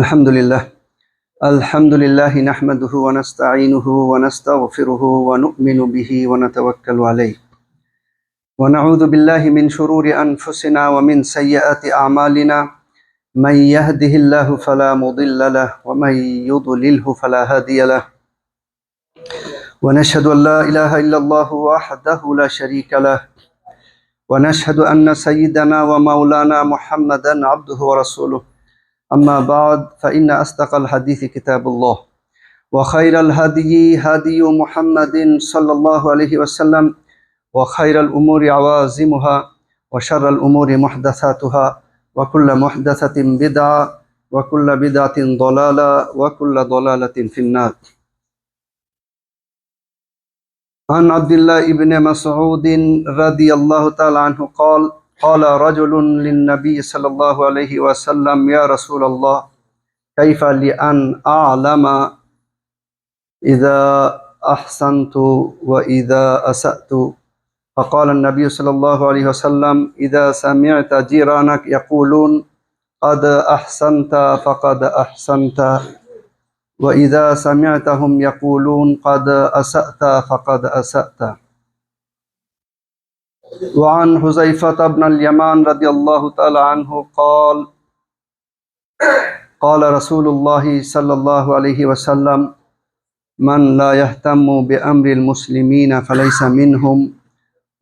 আলহামদুলিল্লাহ আলহামদুলিল্লাহ নাহমাদুহু ওয়া নাস্তাঈনুহু ওয়া নাস্তাগফিরুহু ওয়া নু'মিনু বিহি ওয়া নাতাওয়াক্কালু আলাইহি ওয়া নাউযু বিল্লাহি মিন শুরুরি আনফুসিনা ওয়া মিন সাইয়্যাতি আ'মালিনা মান ইয়াহদিহিল্লাহু ফালা মুদিল্লা লাহু ওয়া মান ইউদ্লিলহু ফালা হাদিয়া লাহু ওয়া নাশহাদু আল লা ইলাহা ইল্লাল্লাহু ওয়াহদাহু লা শারীকা লাহু ওয়া নাশহাদু আন্না সাইয়্যিদানা ওয়া মাওলানা মুহাম্মাদান আবদুহু ওয়া রাসূলুহু أما بعد فإن أصدق الحديث كتاب الله وخير الهدي هدي محمد صلى الله عليه وسلم وخير الأمور عوازمها وشر الأمور محدثاتها وكل محدثة بدعة وكل بدعة ضلالة وكل ضلالة في النار. عن عبد الله بن مسعود رضي الله تعالى عنه قال رجل للنبي صلى الله عليه وسلم يا رسول الله كيف لأن أعلم إذا أحسنت وإذا أسأت؟ فقال النبي صلى الله عليه وسلم إذا سمعت جيرانك يقولون قد أحسنت فقد أحسنت وإذا سمعتهم يقولون قد أسأت فقد أسأت. وعن حذيفة بن اليمان رضي الله تعالى عنه قال رسول الله صلى الله عليه وسلم من لا يهتم بأمر المسلمين فليس منهم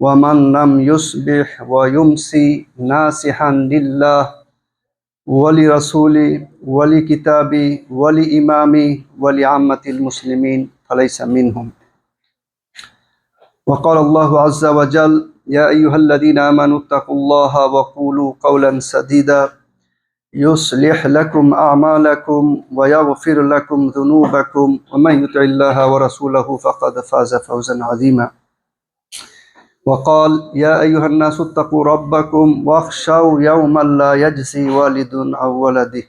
ومن لم يصبح ويمسي ناصحا لله ولرسوله ولكتابه ولإمامه ولعامة المسلمين فليس منهم. وقال الله عز وجل يا أيها الذين آمنوا اتقوا الله وقولوا قولا سديدا يصلح لكم أعمالكم ويغفر لكم ذنوبكم ومن يطع الله ورسوله فقد فاز فوزا عظيما. وقال يا أيها الناس اتقوا ربكم واخشوا يوما لا يجزي والد عن ولده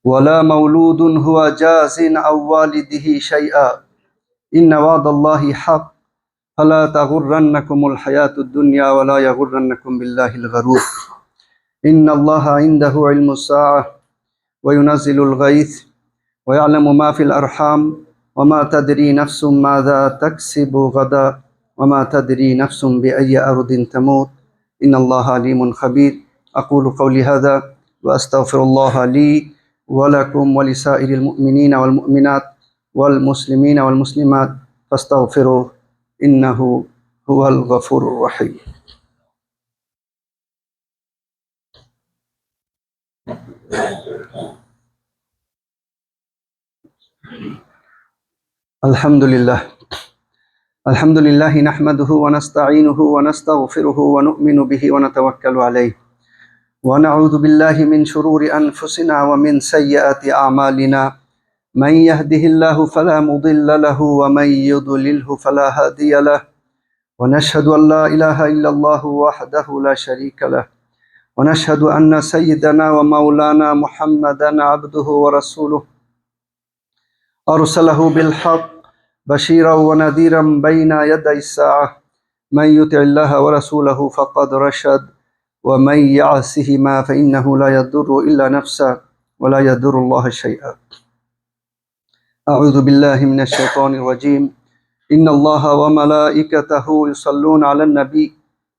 ولا مولود هو جاز عن والده شيئا إن وعد الله حق فلا تغرنكم الحياة الدنيا ولا يغرنكم بالله الغرور إن الله عنده علم الساعة وينزل الغيث ويعلم ما في الأرحام وما تدري نفس ماذا تكسب غدا وما تدري نفس بأي أرض تموت إن الله عليم خبير. أقول قولي هذا وأستغفر الله لي ولكم ولسائر المؤمنين والمؤمنات والمسلمين والمسلمات فاستغفروه إنه هو الغفور الرحيم. الحمد لله نحمده ونستعينه ونستغفره ونؤمن به ونتوكل عليه ونعوذ بالله من شرور أنفسنا ومن سيئات أعمالنا من يهده الله فلا مضل له ومن يضلله فلا هادي له ونشهد أن لا إله إلا الله وحده لا شريك له ونشهد أن سيدنا ومولانا محمدا عبده ورسوله أرسله بالحق بشيرا ونذيرا بين يدي الساعة من يطع الله ورسوله فقد رشد ومن يعصهما فإنه لا يضر إلا نفسه ولا يضر الله شيئا. أعوذ بالله من الشيطان الرجيم إن الله وملائكته يصلون على النبي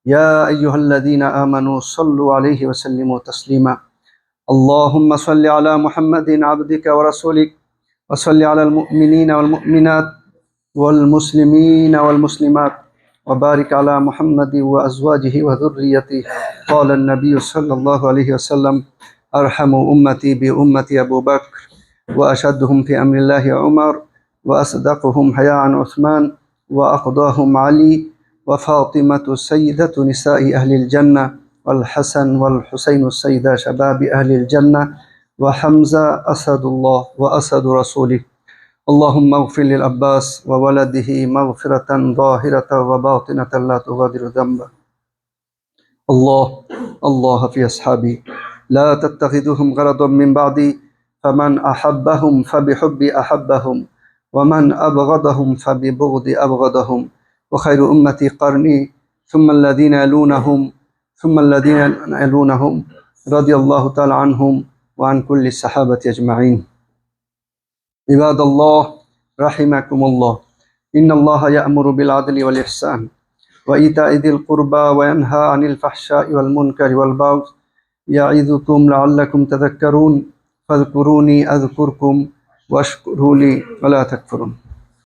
يا أيها الذين آمنوا صلوا عليه وسلموا تسليما. اللهم صل على محمد عبدك ورسولك وصل على المؤمنين والمؤمنات والمسلمين والمسلمات وبارك على محمد وأزواجه وذريته. قال النبي صلى الله عليه وسلم أرحم أمتي بأمتي أبو بكر وأشدهم في أمر الله عمر وأصدقهم حياء عثمان وأقضاهم علي وفاطمة سيدة نساء أهل الجنة والحسن والحسين السيدة شباب أهل الجنة وحمزة أسد الله وأسد رسوله. اللهم اغفر للعباس وولده مغفرة ظاهرة وباطنة لا تغادر ذنبا. الله في أصحابي لا تتخذهم غرضا من بعدي فمن أحبهم فبحبي أحبهم ومن أبغضهم فببغض أبغضهم وخير أمتي قرني ثم الذين يلونهم ثم الذين يلونهم رضي الله تعالى عنهم وعن كل الصحابة أجمعين. عباد الله رحمكم الله، إن الله يأمر بالعدل والإحسان وإيتاء ذي القربى وينهى عن الفحشاء والمنكر والبغي يعظكم لعلكم تذكرون فاذكروني أذكركم واشكروا لي ولا تكفرون.